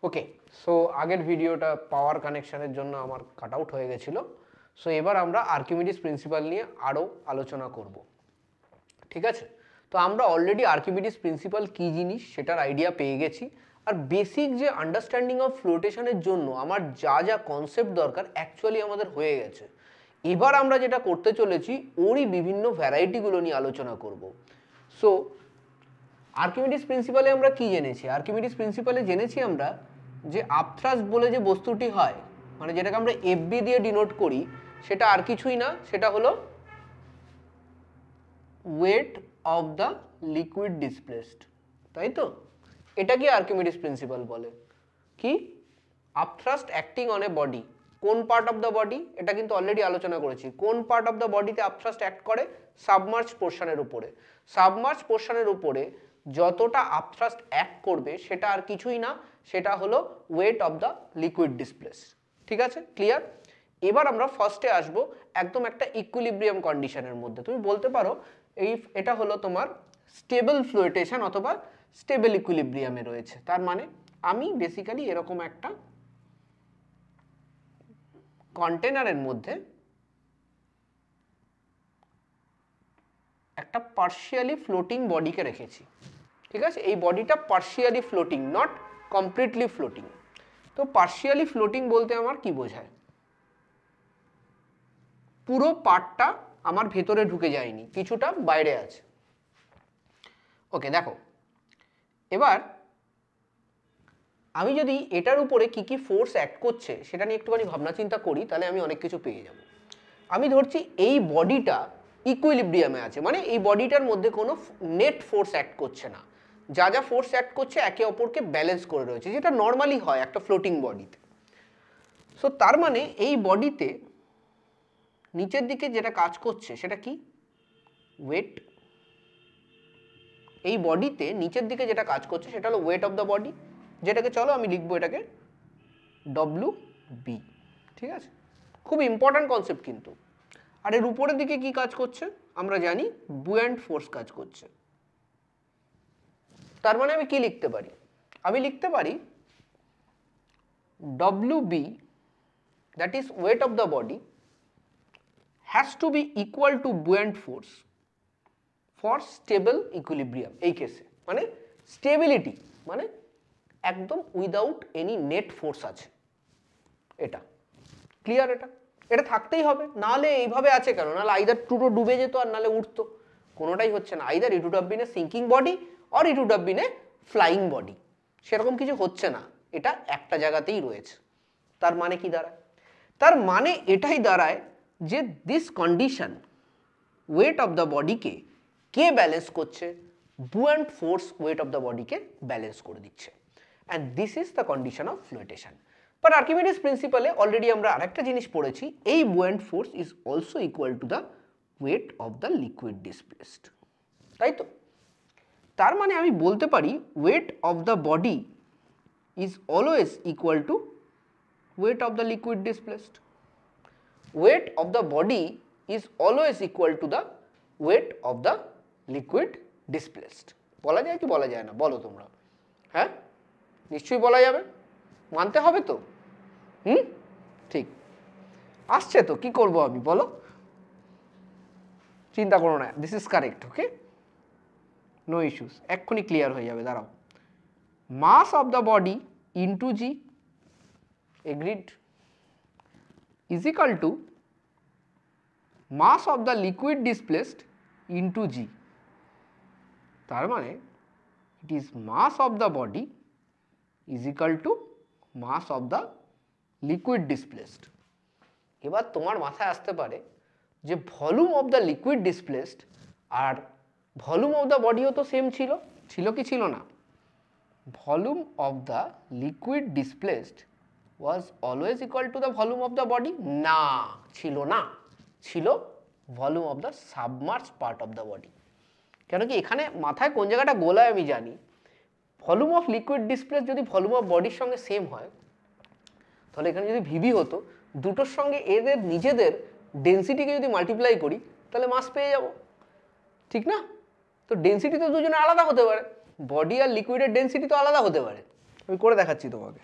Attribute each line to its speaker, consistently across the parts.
Speaker 1: ওকে, so আগের ভিডিওটা পাওয়ার কানেকশনের জন্য আমার কাট আউট হয়ে গেছিলো। সো এবার আমরা আর্কিমিডিস প্রিন্সিপাল নিয়ে আরও আলোচনা করব। ঠিক আছে, তো আমরা অলরেডি আর্কিমিডিস প্রিন্সিপাল কী জিনিস সেটার আইডিয়া পেয়ে গেছি, আর বেসিক যে আন্ডারস্ট্যান্ডিং অফ ফ্লোটেশনের জন্য আমার যা যা কনসেপ্ট দরকার অ্যাকচুয়ালি আমাদের হয়ে গেছে। এবার আমরা যেটা করতে চলেছি ওরই বিভিন্ন ভ্যারাইটিগুলো নিয়ে আলোচনা করব। সো আর্কিমিডিস প্রিন্সিপালে আমরা কি জেনেছি? আর্কিমিডিস প্রিন্সিপালে জেনেছি আমরা যে আপথ্রাস্ট বলে যে বস্তুটি হয়, মানে যেটাকে আমরা এফবি দিয়ে ডিনোট করি, সেটা আর কিছুই না, সেটা হলো wait of the liquid displaced, তাই তো? এটা কি আর্কিমিডিস প্রিন্সিপাল বলে কি? আপথ্রাস্ট অ্যাক্টিং অন এ বডি। কোন পার্ট অফ দ্য বডি? এটা কিন্তু অলরেডি আলোচনা করেছি। কোন পার্ট অফ দ্য বডিতে আপথ্রাস্ট অ্যাক্ট করে? সাবমার্জ পোর্শনের উপরে। সাবমার্জ পোর্শনের উপরে যতটা আপথ্রাস্ট অ্যাক্ট করবে সেটা আর কিছুই না, সেটা হলো wait of the liquid displace. ঠিক আছে, ক্লিয়ার? এবার আমরা ফার্স্টে আসবো একদম একটা ইকুইলিব্রিয়াম কন্ডিশনের মধ্যে। তুমি বলতে পারো এটা হলো তোমার স্টেবল ফ্লোটেশন অথবা স্টেবল ইকুইলিব্রিয়ামে রয়েছে। তার মানে আমি বেসিক্যালি এরকম একটা কন্টেনারের মধ্যে একটা পার্শিয়ালি ফ্লোটিং বডিকে রেখেছি। ঠিক আছে, এই বডিটা partially floating, not completely floating. তো পার্শিয়ালি ফ্লোটিং বলতে আমার কি বোঝায়? পুরো পার্টটা আমার ভেতরে ঢুকে যায়নি, কিছুটা বাইরে আছে। ওকে, দেখো এবার আমি যদি এটার উপরে কি কি ফোর্স অ্যাক্ট করছে সেটা নিয়ে একটুখানি ভাবনা চিন্তা করি, তাহলে আমি অনেক কিছু পেয়ে যাব। আমি ধরছি এই বডিটা ইকুইলিব্রিয়ামে আছে, মানে এই বডিটার মধ্যে কোনো নেট ফোর্স অ্যাক্ট করছে না, যা যা ফোর্স অ্যাক্ট করছে একে অপরকে ব্যালেন্স করে রয়েছে, যেটা নর্মালি হয় একটা ফ্লোটিং বডিতে। সো তার মানে এই বডিতে নিচের দিকে যেটা কাজ করছে সেটা কি? ওয়েট। এই বডিতে নিচের দিকে যেটা কাজ করছে সেটা হলো ওয়েট অফ দ্য বডি, যেটাকে চলো আমি লিখবো এটাকে ডব্লিউ বি। ঠিক আছে, খুব ইম্পর্ট্যান্ট কনসেপ্ট কিন্তু। আর এর উপরের দিকে কি কাজ করছে? আমরা জানি বুয়ান্ট ফোর্স কাজ করছে। তার মানে আমি কি লিখতে পারি? আমি লিখতে পারি W B, that is weight of the body, has to be equal to buoyant force for stable equilibrium. এই কেসে মানে স্টেবিলিটি মানে একদম উইদাউট এনি নেট ফোর্স আছে, এটা ক্লিয়ার? এটা থাকতেই হবে, নাহলে এইভাবে আছে কেন? নাহলে আইদার পুরো ডুবে যেত আর নাহলে উঠতো, কোনোটাই হচ্ছে না। Either it would have been a sinking body or it would have been a flying body, সেরকম কিছু হচ্ছে না, এটা একটা জায়গাতেই রয়েছে। তার মানে কি দাঁড়ায়? তার মানে এটাই দাঁড়ায় যে this condition, weight of the বডিকে কে ব্যালেন্স করছে? Buoyant force weight of the বডিকে ব্যালেন্স করে দিচ্ছে, and this is the condition of flotation. But Archimedes প্রিন্সিপালে অলরেডি আমরা আরেকটা জিনিস পড়েছি, এই buoyant force is also equal to the weight of the liquid displaced, তাই তো? তার মানে আমি বলতে পারি weight of the body is always equal to weight of the liquid displaced. Wait of the body is always equal to the weight of the liquid displaced. বলা যায় কি বলা যায় না? বলো তোমরা। হ্যাঁ, নিশ্চয়ই বলা যাবে, মানতে হবে তো? ঠিক আসছে তো, কি করব আমি, বলো? চিন্তা করো না, this is correct. Okay, no issues, এক্ষুনি ক্লিয়ার হয়ে যাবে, দাঁড়াও। Mass of the body into g, agreed, is equal to mass of the liquid displaced into g. তার মানে it is mass of the body is equal to mass of the liquid displaced. এবার তোমার মাথায় আসতে পারে যে volume of the liquid displaced আর volume of the বডিও তো সেম ছিল, ছিল কি ছিল না? Volume of the liquid displaced was always equal to the volume of the body. না, ছিল না, ছিল volume of the submerge part of the body. কেন কি এখানে মাথায় কোন জায়গাটা গোলায় আমি জানি। ভলিউম অফ লিকুইড ডিসপ্লেস যদি ভলিউম অফ বডির সঙ্গে সেম হয়, তাহলে এখানে যদি ভিভি হতো, দুটোর সঙ্গে এদের নিজেদের ডেন্সিটিকে যদি মাল্টিপ্লাই করি তাহলে মাস পেয়ে যাব, ঠিক না? তো ডেন্সিটি তো দুজনে আলাদা হতে পারে, বডি আর লিকুইডের ডেন্সিটি তো আলাদা হতে পারে, আমি করে দেখাচ্ছি তোমাকে।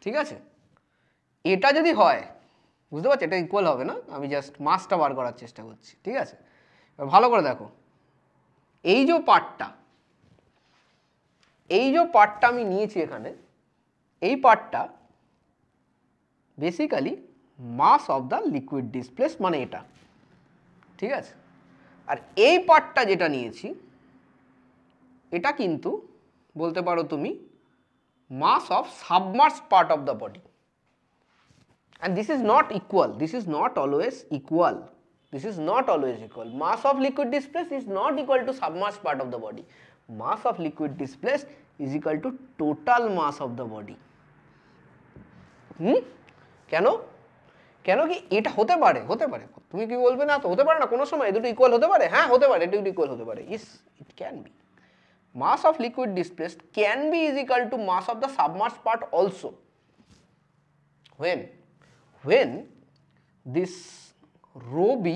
Speaker 1: ঠিক আছে, এটা যদি হয়, বুঝতে পারছো এটা ইকুয়াল হবে না, আমি জাস্ট মাসটা বার করার চেষ্টা করছি। ঠিক আছে, এবার ভালো করে দেখো, এই যে পার্টটা আমি নিয়েছি এখানে, এই পার্টটা basically mass of the liquid displace, মানে এটা। ঠিক আছে, আর এই পার্টটা যেটা নিয়েছি এটা কিন্তু বলতে পারো তুমি mass of submerged part of the body, and this is not equal, this is not always equal, mass of liquid displaced is not equal to submerged part of the body. Mass of liquid displaced is equal to total mass of the body. কেন কেন কি এটা হতে পারে, তুমি কি বলবে না তো হতে পারে না কোনো সময় দুটো ইকুয়াল হতে পারে? হ্যাঁ হতে পারে, দুটো ইকুয়াল হতে পারে। Is, it can be. Mass of liquid displaced can be is equal to mass of the submerged part also. When this rho b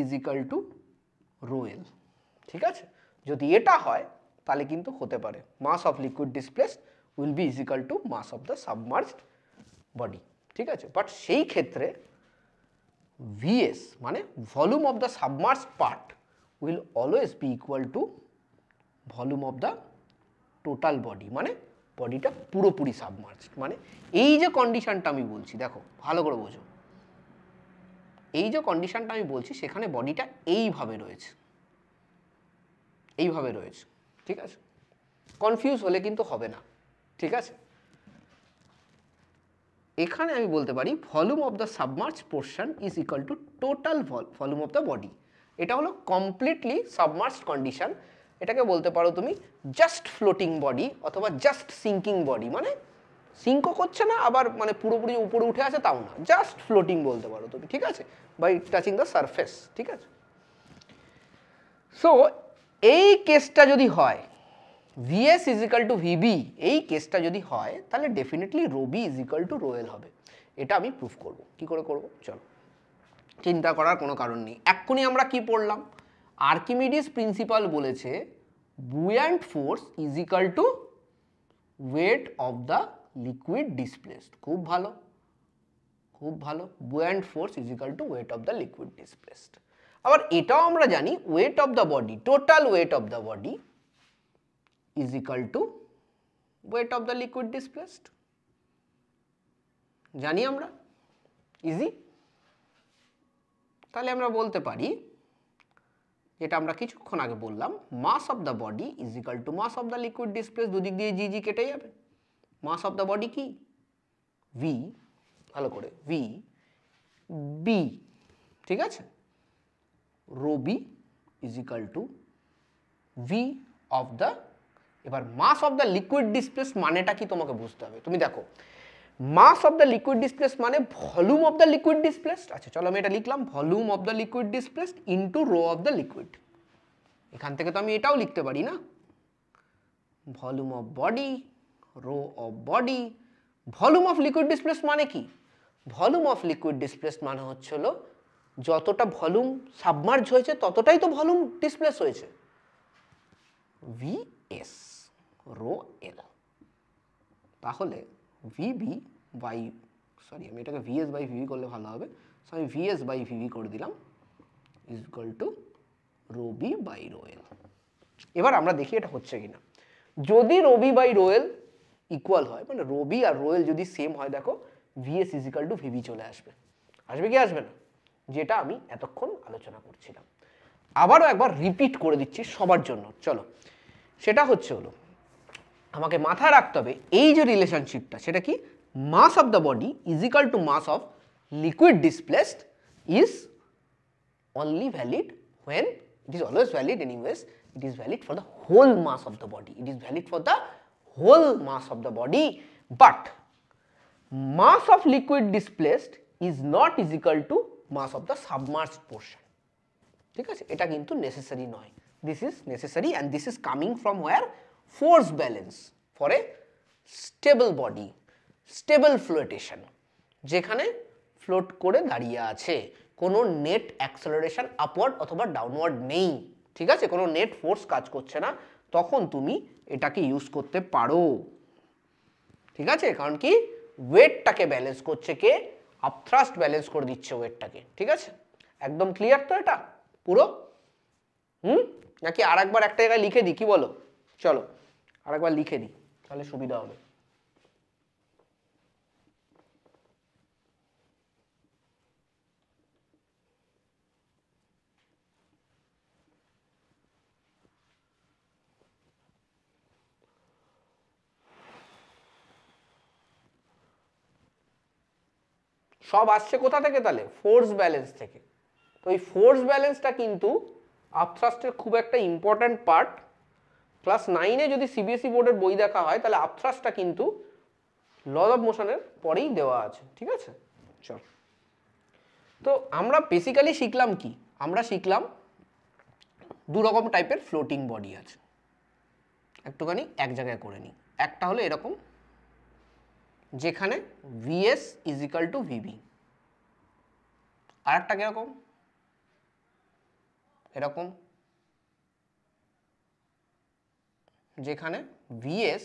Speaker 1: is equal to rho l. ঠিক আছে, যদি এটা হয় তাহলে কিন্তু হতে পারে mass of liquid displaced will be is equal to mass of the submerged body. ঠিক আছে, বাট সেই ক্ষেত্রে vs মানে volume of the submerged part will always be equal to volume of the total body, মানে বডিটা পুরোপুরি submerged. মানে এই যে কন্ডিশনটা আমি বলছি, দেখো ভালো করে বোঝো, এই যে কন্ডিশনটা আমি বলছি সেখানে বডিটা এইভাবে রয়েছে, ঠিক আছে, কনফিউজ হলে কিন্তু হবে না। ঠিক আছে, এখানে আমি বলতে পারি volume of the submerge portion is equal two total volume of the body. এটা হলো কমপ্লিটলি সাবমার্জড কন্ডিশন। এটাকে বলতে পারো তুমি জাস্ট ফ্লোটিং বডি অথবা জাস্ট সিঙ্কিং বডি, মানে সিঙ্কও করছে না আবার মানে পুরোপুরি উপরে উঠে আছে তাও না, জাস্ট ফ্লোটিং বলতে পারো তুমি। ঠিক আছে, বাই টাচিং দ্য সারফেস। ঠিক আছে, সো এই কেসটা যদি হয় VS is equal to VB, এই কেসটা যদি হয় তাহলে definitely rho B is equal to rho L হবে। এটা আমি প্রুফ করব। কি করে করব? চলো, চিন্তা করার কোনো কারণ নেই। এক্ষুনি আমরা কি পড়লাম? আর্কিমিডিস প্রিন্সিপাল বলেছে buoyant force is equal two weight of the liquid displaced. খুব ভালো, খুব ভালো। Buoyant force is equal two weight of the liquid displaced. আবার এটাও আমরা জানি wait of the body, total wait of the body is equal to weight of the liquid displaced. জানি আমরা, ইজি। তাহলে আমরা বলতে পারি যেটা আমরা কিছুক্ষণ আগে বললাম, mass of the body is equal to mass of the liquid displace. দুদিক দিয়ে জি জি কেটে যাবে। মাস অফ দ্য বডি কি? ভি, ভালো করে, ভি বি। ঠিক আছে, rho B is equal to V of the, এবার mass of the liquid displace মানেটা কি তোমাকে বুঝতে হবে। তুমি দেখো, mass of the liquid displace মানে volume of the liquid displaced. আচ্ছা চলো আমি এটা লিখলাম, volume of the liquid displaced into rho of the liquid. এখান থেকে তো আমি এটাও লিখতে পারি না, volume of body, rho of body. Volume of liquid displace মানে কি? ভলিউম অফ লিকুইড ডিসপ্লেস মানে হচ্ছিল যতটা ভলিউম সাবমার্জ হয়েছে ততটাই তো ভলিউম ডিসপ্লেস হয়েছে, ভিএস রো এল। তাহলে ভিবি বাই, সরি আমি এটাকে ভিএস বাই ভিবি করলে ভালো হবে, সো আমি ভিএস বাই ভিবি করে দিলাম is equal to rho B by rho L. এবার আমরা দেখি এটা হচ্ছে কিনা। যদি rho B by rho L equal হয়, মানে রো বি আর রো এল যদি সেম হয়, দেখো VS is equal to VB চলে আসবে। আসবে কি আসবে না? যেটা আমি এতক্ষণ আলোচনা করছিলাম। আবারও একবার রিপিট করে দিচ্ছি সবার জন্য, চলো। সেটা হচ্ছে হলো, আমাকে মাথায় রাখতে হবে এই যে রিলেশনশিপটা, সেটা কি? Mass of the body is equal to mass of liquid displaced is only valid when, it is always valid anyways, it is valid for the whole mass of the body, it is valid for the whole mass of the body, but mass of liquid displaced is not is equal to mass of the submerged portion. ঠিক আছে, এটা কিন্তু necessary নয়। This is necessary and this is coming from war? Force balance for a stable body, stable flotation, যেখানে float করে দাঁড়িয়ে আছে, কোনো নেট অ্যাক্সেলারেশন আপওয়ার্ড অথবা ডাউনওয়ার্ড নেই, ঠিক আছে, কোনো নেট ফোর্স কাজ করছে না, তখন তুমি এটাকে ইউজ করতে পারো, ঠিক আছে, কারণ কি ওয়েটটাকে ব্যালেন্স করছে কে, আপথ্রাস্ট ব্যালেন্স করে দিচ্ছে ওয়েটটাকে, ঠিক আছে, একদম ক্লিয়ার তো এটা পুরো? নাকি আরেকবার একটা জায়গায় লিখে দিই, কি বলো? চলো আরেকবার লিখে দিই, তাহলে সুবিধা হবে। সব আসছে কোথা থেকে তাহলে? ফোর্স ব্যালেন্স থেকে। তো এই ফোর্স ব্যালেন্সটা কিন্তু আপথ্রাস্টের খুব একটা ইম্পর্ট্যান্ট পার্ট। ক্লাস 9-এ যদি সিবিএসই বোর্ডের বই দেখা হয় তাহলে আপথ্রাস্টটা কিন্তু ল অফ মোশনের পরেই দেওয়া আছে, ঠিক আছে। চল, তো আমরা বেসিক্যালি শিখলাম কি? আমরা শিখলাম দু রকম টাইপের ফ্লোটিং বডি আছে, একটুখানি এক জায়গায় করে নিই। একটা হলো এরকম, যেখানে VS is equal to VB, আর একটা কিরকম, এরকম, যেখানে VS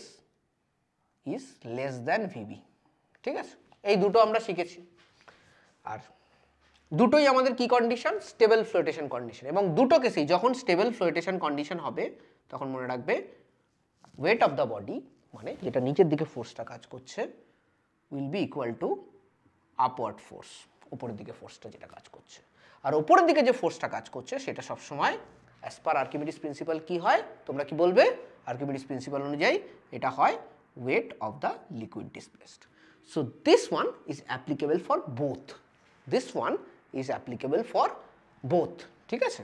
Speaker 1: is less than VB, ঠিক আছে। এই দুটো আমরা শিখেছি, আর দুটোই আমাদের কি কন্ডিশন? Stable flotation condition. এবং দুটো কেসেই যখন স্টেবল ফ্লোটেশন কন্ডিশন হবে তখন মনে রাখবে ওয়েট অফ দ্য বডি, মানে যেটা নিচের দিকে ফোর্সটা কাজ করছে, will be equal two upward force, উপরের দিকে ফোর্সটা যেটা কাজ করছে। আর উপরের দিকে যে ফোর্সটা কাজ করছে সেটা সবসময় অ্যাজ পার আর্কিমিডিস প্রিন্সিপাল কি হয়? তোমরা কি বলবে? আর্কিমিডিস প্রিন্সিপাল অনুযায়ী এটা হয় wait of the liquid displaced. So this one is applicable for both, this one is applicable for both, ঠিক আছে,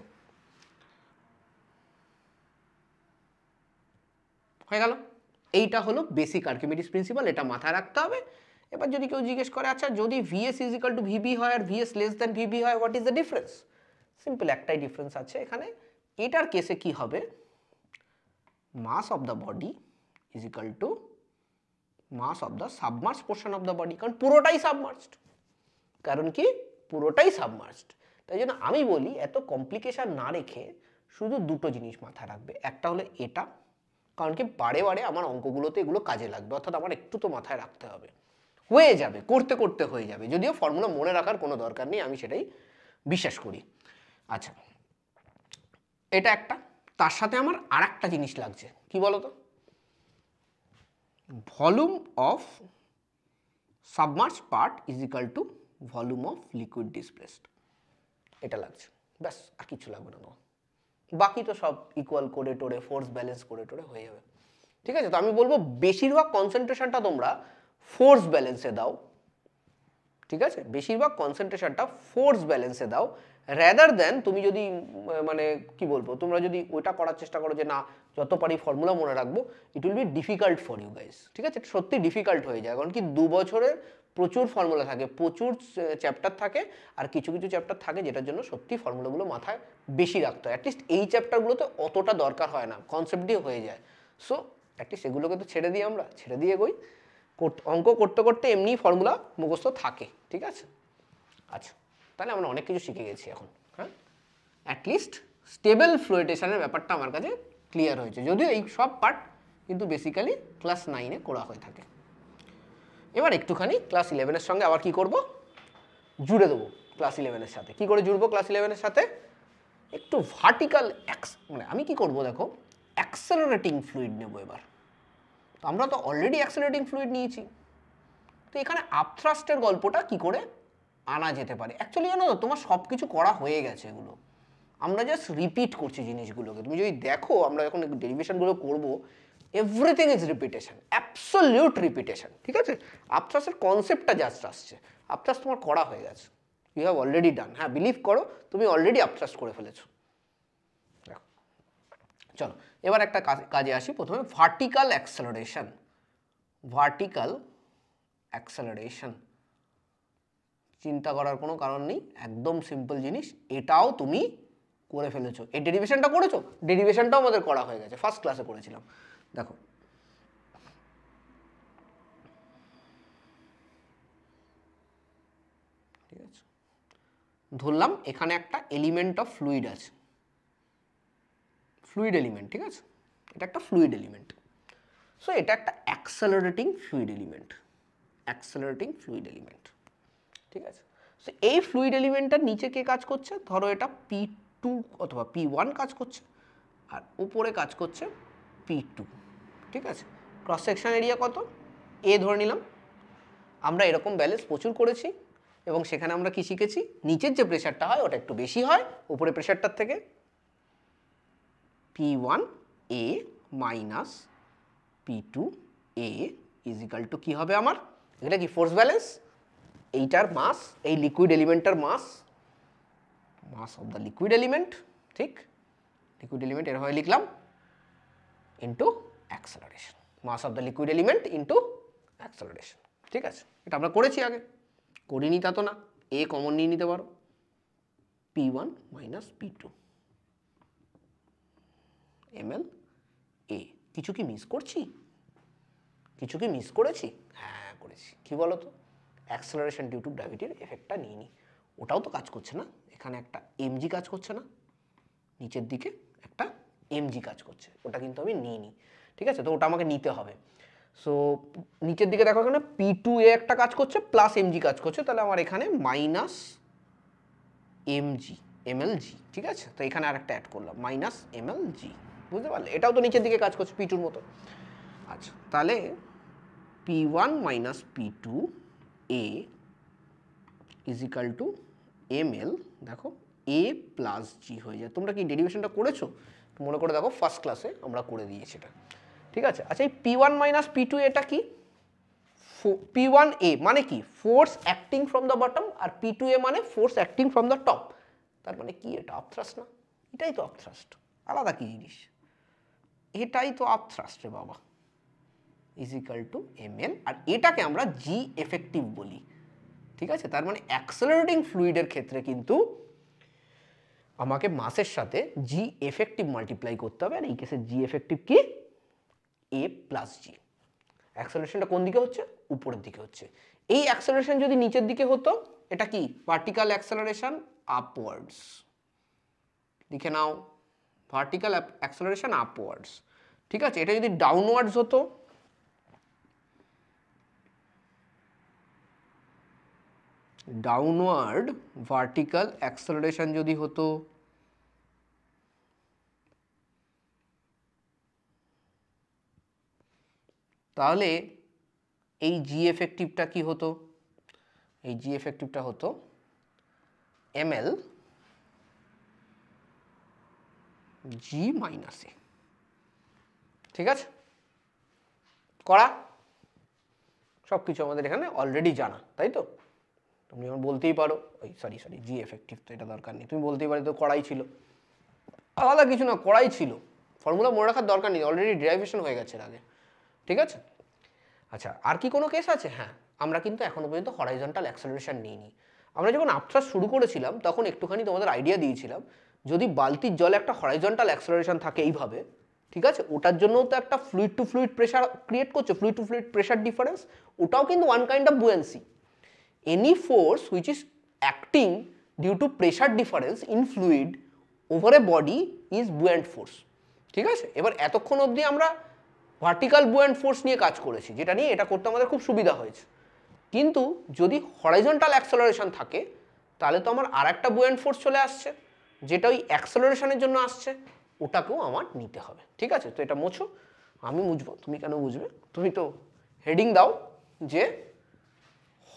Speaker 1: হয়ে গেল। এইটা হলো বেসিক আর্কিমিডিস প্রিন্সিপাল, এটা মাথায় রাখতে হবে। এবার যদি কেউ জিজ্ঞেস করে আচ্ছা যদি VS is equal to VB হয় আর ভিএস লেস দ্যান ভিবি হয়, what is the difference? Simple একটাই ডিফারেন্স আছে এখানে। এটার কেসে কি হবে? Mass of the body is equal to mass of the submerge portion of the body, কারণ পুরোটাই সাবমার্জড, কারণ কি পুরোটাই সাবমার্জড। তাই জন্য আমি বলি এত কমপ্লিকেশন না রেখে শুধু দুটো জিনিস মাথায় রাখবে। একটা হলো এটা, কারণ কি বারে বারে আমার অঙ্কগুলোতে এগুলো কাজে লাগবে, অর্থাৎ আমার একটু তো মাথায় রাখতে হবে, হয়ে যাবে, করতে করতে হয়ে যাবে, যদিও ফর্মুলা মনে রাখার কোনো দরকার নেই, আমি সেটাই বিশ্বাস করি। আচ্ছা, এটা একটা, তার সাথে আমার আর একটা জিনিস লাগছে, কি বলতো? Volume of submerge part is equal to volume of liquid displaced, এটা লাগছে, ব্যাস, আর কিছু লাগবে না তোমার। বাকি তো সব ইকুয়াল করে টোরে ফোর্স ব্যালেন্স করে টোরে হয়ে যাবে, ঠিক আছে। তো আমি বলবো বেশিরভাগ কনসেন্ট্রেশনটা তোমরা ফোর্স ব্যালেন্সে দাও, ঠিক আছে, বেশিরভাগ কনসেন্ট্রেশনটা ফোর্স ব্যালেন্সে দাও, র্যাদার দেন তুমি যদি মানে কি বলবো, তোমরা যদি ওইটা করার চেষ্টা করো যে না যত পারি ফর্মুলা মনে রাখবো, it will be difficult for you guys, ঠিক আছে, সত্যি ডিফিকাল্ট হয়ে যায়, কারণ কি 2 বছরের প্রচুর ফর্মুলা থাকে, প্রচুর চ্যাপ্টার থাকে, আর কিছু কিছু চ্যাপ্টার থাকে যেটার জন্য সত্যি ফর্মুলাগুলো মাথায় বেশি রাখতে হয়। অ্যাটলিস্ট এই চ্যাপ্টারগুলোতে অতটা দরকার হয় না, কনসেপ্ট দিয়ে হয়ে যায়। সো অ্যাটলিস্ট এগুলোকে তো ছেড়ে দিই, আমরা ছেড়ে দিয়ে এগোই, অঙ্ক করতে করতে এমনি ফর্মুলা মুখস্থ থাকে, ঠিক আছে। আচ্ছা, তাহলে আমরা অনেক কিছু শিখে গেছি এখন, হ্যাঁ, অ্যাটলিস্ট স্টেবল ফ্লুইডেশনের ব্যাপারটা আমার কাছে ক্লিয়ার হয়েছে, যদিও এই সব পার্ট কিন্তু বেসিক্যালি ক্লাস 9-এ করা হয়ে থাকে। এবার একটুখানি ক্লাস 11-এর সঙ্গে আবার কি করব, জুড়ে দেবো ক্লাস 11-এর সাথে। কি করে জুড়বো ক্লাস 11-এর সাথে? একটু ভার্টিক্যাল মানে আমি কি করব দেখো, অ্যাক্সেলারেটিং ফ্লুইড নেবো এবার। তো আমরা তো অলরেডি অ্যাক্সেলারেটিং ফ্লুইড নিয়েছি, তো এখানে আপথ্রাস্টের গল্পটা কি করে আনা যেতে পারে? অ্যাকচুয়ালি জানো তো তোমার সব কিছু করা হয়ে গেছে, এগুলো আমরা জাস্ট রিপিট করছি জিনিসগুলোকে। তুমি যদি দেখো আমরা যখন ডেরিভেশনগুলো করবো, everything is repetition, absolute repetition, ঠিক আছে। আপথ্রাস্টের কনসেপ্টটা জাস্ট আসছে, আপথ্রাস্ট তোমার করা হয়ে গেছে, ইউ হ্যাভ অলরেডি ডান। হ্যাঁ, বিলিভ করো তুমি অলরেডি আপথ্রাস্ট করে ফেলেছো। দেখো, চলো এবার একটা কাজে আসি। প্রথমে ভার্টিক্যাল অ্যাক্সেলারেশন, ভার্টিক্যাল অ্যাক্সেলারেশন চিন্তা করার কোনো কারণ নেই, একদম সিম্পল জিনিস, এটাও তুমি করে ফেলেছো। এই ডেরিভেশনটা করেছো, ডেরিভেশনটাও আমাদের করা হয়ে গেছে, ফার্স্ট ক্লাসে করেছিলাম। দেখো ধরলাম এখানে একটা এলিমেন্ট অফ ফ্লুইড আছে, ফ্লুইড এলিমেন্ট, ঠিক আছে, এটা একটা ফ্লুইড এলিমেন্ট। সো এটা একটা accelerating fluid element, accelerating fluid element, ঠিক আছে। সো এই ফ্লুইড এলিমেন্টটার নিচে কে কাজ করছে, ধরো এটা P2 অথবা P1 কাজ করছে, আর উপরে কাজ করছে P2, ঠিক আছে। ক্রস সেকশন এরিয়া কত, এ ধরে নিলাম। আমরা এরকম ব্যালেন্স প্রচুর করেছি এবং সেখানে আমরা কি শিখেছি, নিচের যে প্রেশারটা হয় ওটা একটু বেশি হয় উপরে প্রেশারটার থেকে। P1A minus P2A is equal to কী হবে আমার, এটা কি ফোর্স ব্যালেন্স, এইটার মাস, এই লিকুইড এলিমেন্টটার mass, mass of the liquid element, ঠিক, লিকুইড এলিমেন্ট এর হয় লিখলাম into acceleration, mass of the liquid element into acceleration, ঠিক আছে। এটা আমরা করেছি আগে, করিনি তা তো না, এ কমন নিয়ে নিতে পারো, P1 মাইনাস P2 ml এ। কিছু কি মিস করছি, কিছু কি মিস করেছি, হ্যাঁ করেছি, কি বলো তো, অ্যাক্সেলারেশন ডিউ টু গ্র্যাভিটির এফেক্টটা নিয়ে নি, ওটাও তো কাজ করছে না, এখানে একটা mg কাজ করছে না, নিচের দিকে একটা mg কাজ করছে, ওটা কিন্তু আমি নিই নি, ঠিক আছে। তো ওটা আমাকে নিতে হবে। সো নিচের দিকে দেখো এখানে P2A একটা কাজ করছে প্লাস mg কাজ করছে, তাহলে আমার এখানে মাইনাস mg mlg, ঠিক আছে। তো এখানে আর একটা অ্যাড করলাম মাইনাস mlg, বুঝতে পারলে, এটাও তো নিচের দিকে কাজ করছে P2 মতো। আচ্ছা তাহলে P1 minus P2A is equal two ml, দেখো a প্লাস জি হয়ে যায়। তোমরা কি ডেরিভেশনটা করেছো, মনে করে দেখো ফার্স্ট ক্লাসে আমরা করে দিয়েছি এটা, ঠিক আছে। আচ্ছা এই P1 মাইনাস P2 এটা কি, P1A মানে কি force acting from the bottom, আর P2A মানে force acting from the top, তার মানে কি এটা আপথ্রাস্ট না, এটাই তো আপথ্রাস্ট, আলাদা কি জিনিস, এটাই তো আপথ্রাস্ট রে বাবা, ইজ ইকাল টু ml, আর এটাকে আমরা জি এফেক্টিভ বলি, ঠিক আছে। তার মানে অ্যাক্সেলারেটিং ফ্লুইডের ক্ষেত্রে কিন্তু আমাকে মাসের সাথে জি এফেক্টিভ মাল্টিপ্লাই করতে হবে, আর এই কেসে জি এফেক্টিভ কি, এ প্লাস জি। অ্যাক্সেলারেশনটা কোন দিকে হচ্ছে, উপরের দিকে হচ্ছে। এই অ্যাক্সেলারেশন যদি নিচের দিকে হতো, এটা কি ভার্টিক্যাল অ্যাক্সেলারেশন আপওয়ার্ডস, লিখে নাও, ভার্টিক্যাল অ্যাক্সেলারেশন আপওয়ার্ডস, ঠিক আছে। এটা যদি ডাউনওয়ার্ডস হতো, ডাউনওয়ার্ড ভার্টিক্যাল অ্যাক্সেলারেশন যদি হতো, তাহলে এই জি এফেক্টিভটা কি হতো, এই জি এফেক্টিভটা হতো ml জি মাইনাস এ, ঠিক আছে। করা সব কিছু আমাদের এখানে অলরেডি জানা, তাই তো। তুমি যেমন বলতেই পারো, ওই সরি জি এফেক্টিভ তো এটা দরকার নেই, তুমি বলতেই পারো তো করাই ছিল, আলাদা কিছু না, করাই ছিল, ফর্মুলা মনে রাখার দরকার নেই, অলরেডি ডেরিভেশন হয়ে গেছে এর আগে, ঠিক আছে। আচ্ছা আর কি কোনো কেস আছে, হ্যাঁ আমরা কিন্তু এখনো পর্যন্ত হরাইজন্টাল অ্যাক্সেলারেশন নিইনি। আমরা যখন আপথ্রাস্ট শুরু করেছিলাম তখন একটুখানি তোমাদের আইডিয়া দিয়েছিলাম, যদি বালতির জলে একটা হরাইজন্টাল অ্যাক্সেলারেশন থাকে এইভাবে, ঠিক আছে, ওটার জন্যও তো একটা fluid to fluid pressure create করছে, fluid to fluid pressure difference, ওটাও কিন্তু one kind of buoyancy. Any force which is acting due to pressure difference in fluid over a body is buoyant force, ঠিক আছে। এবার এতক্ষণ অবধি আমরা vertical বুয়েন্ট force নিয়ে কাজ করেছি, যেটা নিয়ে এটা করতে আমাদের খুব সুবিধা হয়েছে। কিন্তু যদি হরাইজন্টাল অ্যাক্সেলারেশন থাকে, তাহলে তো আমার আর একটা বুয়েন্ট ফোর্স চলে আসছে, যেটা ওই অ্যাক্সেলারেশনের জন্য আসছে, ওটাকেও আমার নিতে হবে, ঠিক আছে। তো এটা মোছো, আমি বুঝবো, তুমি কেন বুঝবে, তুমি তো হেডিং দাও যে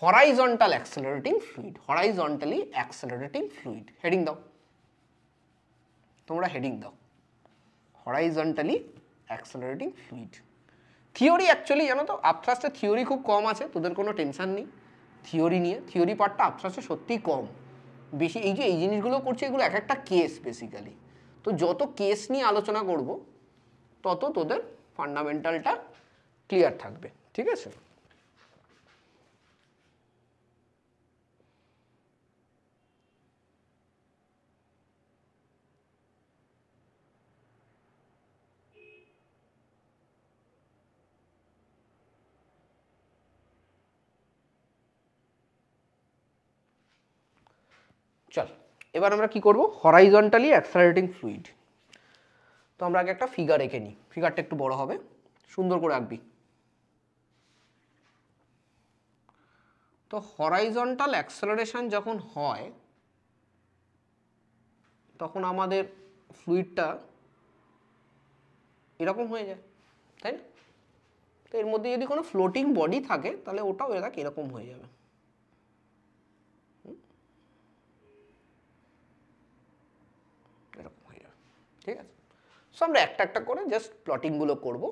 Speaker 1: horizontal accelerating fluid, horizontally accelerating fluid, heading দাও, তোমরা হেডিং দাও, horizontally accelerating fluid. Theory actually জানো তো আপথ্রাস্টের থিওরি খুব কম আছে, তোদের কোনো টেনশন নেই থিওরি নিয়ে, থিওরি পার্টটা আপথ্রাস্টে সত্যিই কম, বেশি এই যে এই জিনিসগুলো করছে এগুলো এক একটা কেস বেসিক্যালি, তো যত কেস নিয়ে আলোচনা করব তত তোদের ফান্ডামেন্টালটা ক্লিয়ার থাকবে, ঠিক আছে। চল এবার আমরা কি করব, হরাইজন্টালি অ্যাক্সেলারেটিং ফ্লুইড। তো আমরা আগে একটা ফিগার এঁকে নিই, ফিগারটা একটু বড় হবে, সুন্দর করে আঁকবি। তো হরাইজন্টাল অ্যাক্সেলারেশন যখন হয় তখন আমাদের ফ্লুইডটা এরকম হয়ে যায়, তাই না? তো এর মধ্যে যদি কোনো ফ্লোটিং বডি থাকে তাহলে ওটাও এরকম হয়ে যাবে। এরকম হয়ে যাবে, ঠিক আছে? সো আমরা একটা একটা করে জাস্ট প্লটিংগুলো করব।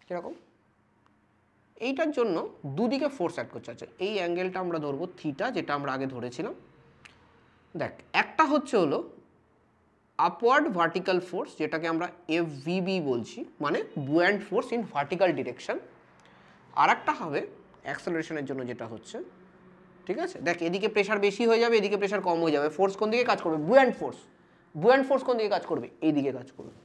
Speaker 1: কিরকম? এইটার জন্য দুদিকে ফোর্স অ্যাড করছে। আচ্ছা, এই অ্যাঙ্গেলটা আমরা ধরবো থিটা, যেটা আমরা আগে ধরেছিলাম। দেখ, একটা হচ্ছে হলো আপওয়ার্ড ভার্টিক্যাল ফোর্স, যেটাকে আমরা এফভিবি বলছি, মানে buoyant force in vertical direction. আর একটা হবে অ্যাক্সেলারেশনের জন্য যেটা হচ্ছে, ঠিক আছে? দেখ, এদিকে প্রেশার বেশি হয়ে যাবে, এদিকে প্রেশার কম হয়ে যাবে। ফোর্স কোন দিকে কাজ করবে? Buoyant force. বুয়ান্ট ফোর্স কোন দিকে কাজ করবে? এই দিকে কাজ করবে,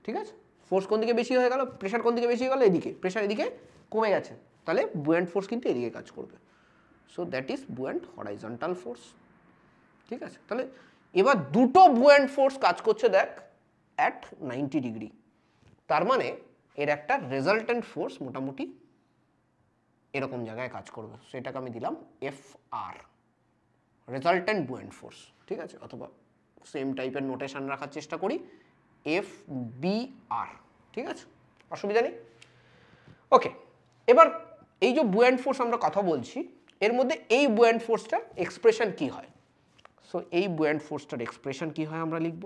Speaker 1: ঠিক আছে? ফোর্স কোন দিকে বেশি হয়ে গেল, প্রেশার কোন দিকে বেশি হয়ে গেল? এদিকে। প্রেশার এদিকে কমে গেছে, তাহলে বুয়ান্ট ফোর্স কিন্তু এদিকে কাজ করবে। So that is buoyant horizontal force, ঠিক আছে? তাহলে এবার দুটো বুয়ান্ট ফোর্স কাজ করছে, দেখ, অ্যাট 90 ডিগ্রি। তার মানে এর একটা রেজাল্টেন্ট ফোর্স মোটামুটি এরকম জায়গায় কাজ করবে। সেটাকে আমি দিলাম F R, resultant buoyant force, ঠিক আছে? অথবা সেম টাইপের নোটেশন রাখার চেষ্টা করি, এফ বি আর, ঠিক আছে? অসুবিধা নেই। ওকে, এবার এই যে বুয়ান্ট ফোর্স আমরা কথা বলছি, এর মধ্যে এই বুয়ান্ট ফোর্সটার এক্সপ্রেশন কি হয়? সো এই বুয়ান্ট ফোর্সটার এক্সপ্রেশন কি হয় আমরা লিখব,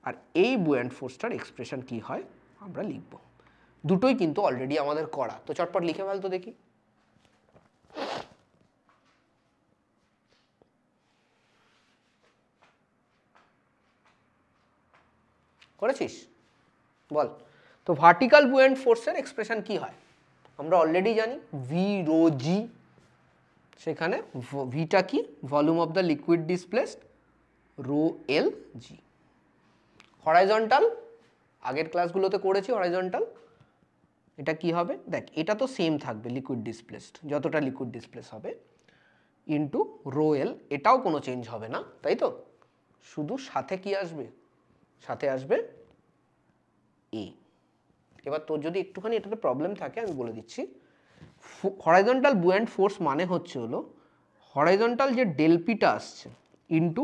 Speaker 1: আর এই বুয়ান্ট ফোর্সটার এক্সপ্রেশন কি হয় আমরা লিখব। দুটোই কিন্তু অলরেডি আমাদের করা, তো চটপট লিখে ফেল তো দেখি। করেছিস? বল। তো ভার্টিক্যাল বুয়ান্ট ফোর্সের এক্সপ্রেশন কি হয় আমরা অলরেডি জানি, ভি রো জি। সেখানে ভিটা কি? Volume of the liquid displaced, rho L g. Horizontal আগের ক্লাসগুলোতে করেছি, হরাইজন্টাল এটা কি হবে? দেখ, এটা তো সেম থাকবে, লিকুইড ডিসপ্লেসড, যতটা লিকুইড ডিসপ্লেস হবে, ইন্টু রো এল, এটাও কোনো চেঞ্জ হবে না, তাই তো? শুধু সাথে কি আসবে? সাথে আসবে এ। এবার তোর যদি একটুখানি এটাতে প্রবলেম থাকে আমি বলে দিচ্ছি। হরাইজন্টাল বুয়ান্ট ফোর্স মানে হচ্ছে হলো হরাইজন্টাল যে ডেলপিটা আসছে into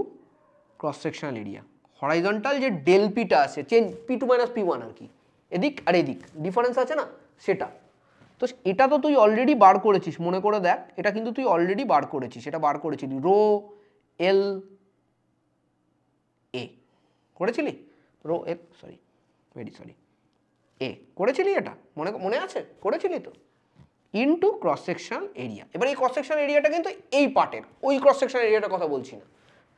Speaker 1: cross sectional area. Horizontal যে ডেলপিটা আছে, change P two minus P one আর কি, এদিক আর এদিক ডিফারেন্স আছে না, সেটা। তো এটা তো তুই অলরেডি বার করেছিস, মনে করে দেখ, এটা কিন্তু তুই অলরেডি বার করেছিস, এটা বার করেছিলি রো এল এ, করেছিলি? Rho L, sorry, very sorry, A করেছিলি, এটা মনে মনে আছে? করেছিলি তো, ইনটু ক্রস সেকশনাল এরিয়া। এবার এই ক্রস সেকশনাল এরিয়াটা কিন্তু এই পার্টের, ওই ক্রস সেকশনাল এরিয়াটার কথা বলছি না,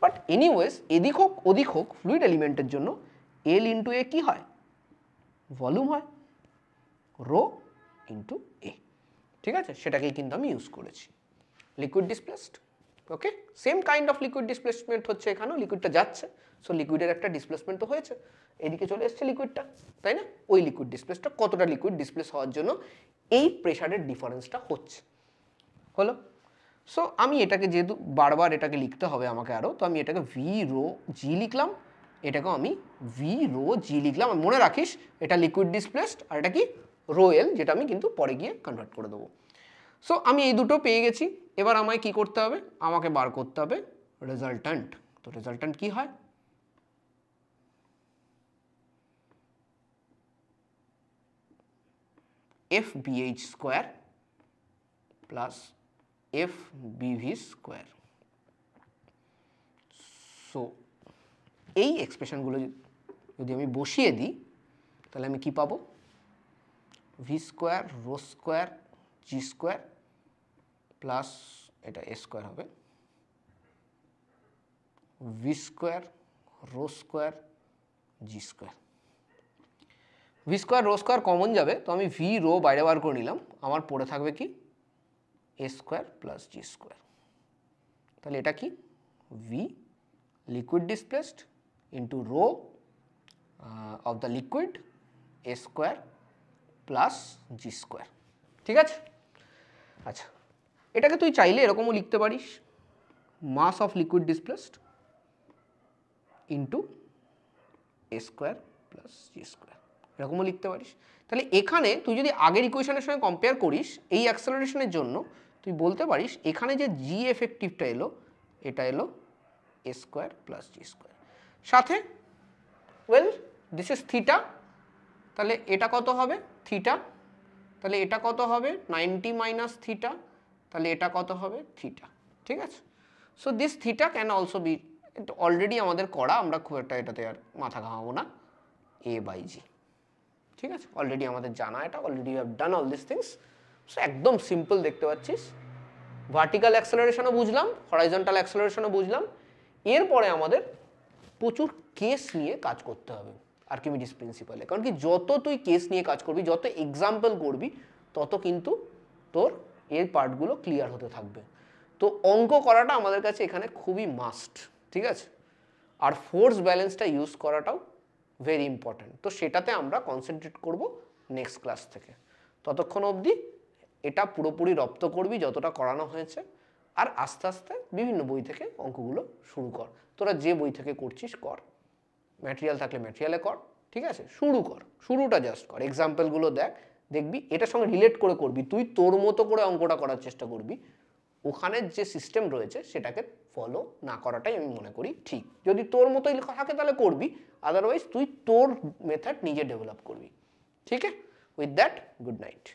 Speaker 1: বাট এনিওয়েজ এদিক হোক ওদিক হোক ফ্লুইড এলিমেন্টের জন্য এল ইন্টু এ কী হয়? ভলিউম হয়, রো ইন্টু এ, ঠিক আছে? সেটাকেই কিন্তু আমি ইউজ করেছি, liquid displaced. Okay, same kind of liquid displacement হচ্ছে এখানেও, লিকুইডটা যাচ্ছে, সো লিকুইডের একটা ডিসপ্লেসমেন্ট তো হয়েছে, এদিকে চলে এসছে লিকুইডটা, তাই না? ওই লিকুইড ডিসপ্লেসটা, কতটা লিকুইড ডিসপ্লেস হওয়ার জন্য এই প্রেশারের ডিফারেন্সটা হচ্ছে, হলো। সো আমি এটাকে যেহেতু বারবার এটাকে লিখতে হবে আমাকে আরও, তো আমি এটাকে ভি রো জি লিখলাম, এটাকেও আমি ভি রো জি লিখলাম। মনে রাখিস এটা লিকুইড ডিসপ্লেসড আর এটা কি? রো এল, যেটা আমি কিন্তু পরে গিয়ে কনভার্ট করে দেবো। সো আমি এই দুটো পেয়ে গেছি। এবার আমায় কি করতে হবে? আমাকে বার করতে হবে রেজাল্ট্যান্ট। তো রেজাল্ট্যান্ট কি হয়? F BH square plus F বিভি স্কোয়ার। সো এই এক্সপ্রেশনগুলো যদি আমি বসিয়ে দিই তাহলে আমি কি পাবো? V square rho square g square plus এটা এ স্কোয়ার হবে, V square rho square g square. V square rho square common যাবে, তো আমি ভি রো বাইরে বার করে নিলাম, আমার পড়ে থাকবে কি? A square plus g square. তাহলে এটা কি? V liquid displaced into rho of the liquid A square plus g square, ঠিক আছে? আচ্ছা, এটাকে তুই চাইলে এরকমও লিখতে পারিস mass of liquid displaced into A square plus g square, এরকমও লিখতে পারিস। তাহলে এখানে তুই যদি আগের ইকুয়েশনের সঙ্গে কম্পেয়ার করিস এই অ্যাক্সেলারেশনের জন্য তুই বলতে পারিস এখানে যে জি এফেক্টিভটা এলো এটা এলো এ স্কোয়ার প্লাস জি স্কোয়ার, সাথে ওয়েল দিস ইজ থিটা, তাহলে এটা কত হবে থিটা, তাহলে এটা কত হবে 90 মাইনাস থিটা, তাহলে এটা কত হবে থিটা, ঠিক আছে। So this theta can also be, already আমাদের করা, আমরা খুব একটা এটাতে আর মাথা ঘামাবো না, এ বাই জি, ঠিক আছে, অলরেডি আমাদের জানা এটা, already you have done all this things. So একদম সিম্পল দেখতে পাচ্ছিস, ভার্টিক্যাল অ্যাক্সেলারেশনও বুঝলাম, হরাইজন্টাল অ্যাক্সেলারেশনও বুঝলাম, এরপরে আমাদের প্রচুর কেস নিয়ে কাজ করতে হবে আর্কিমিডিস প্রিন্সিপালে, কারণ কি যত তুই কেস নিয়ে কাজ করবি, যত এক্সাম্পল করবি, তত কিন্তু তোর এর পার্টগুলো ক্লিয়ার হতে থাকবে। তো অঙ্ক করাটা আমাদের কাছে এখানে খুবই মাস্ট, ঠিক আছে, আর ফোর্স ব্যালেন্সটা ইউজ করাটাও ভেরি ইম্পর্ট্যান্ট। তো সেটাতে আমরা কনসেন্ট্রেট করব নেক্সট ক্লাস থেকে। ততক্ষণ অবধি এটা পুরোপুরি রপ্ত করবি যতটা করানো হয়েছে, আর আস্তে আস্তে বিভিন্ন বই থেকে অঙ্কগুলো শুরু কর, তোরা যে বই থেকে করছিস কর, ম্যাটেরিয়াল থাকলে ম্যাটেরিয়ালে কর, ঠিক আছে, শুরু কর, শুরুটা জাস্ট কর, এক্সাম্পলগুলো দেখ, দেখবি এটার সঙ্গে রিলেট করে করবি, তুই তোর মতো করে অঙ্কটা করার চেষ্টা করবি, ওখানে যে সিস্টেম রয়েছে সেটাকে ফলো না করাটাই আমি মনে করি ঠিক। যদি তোর মতোই থাকে তাহলে করবি, আদারওয়াইজ তুই তোর মেথড নিজে ডেভেলপ করবি, ঠিক আছে। With that good night.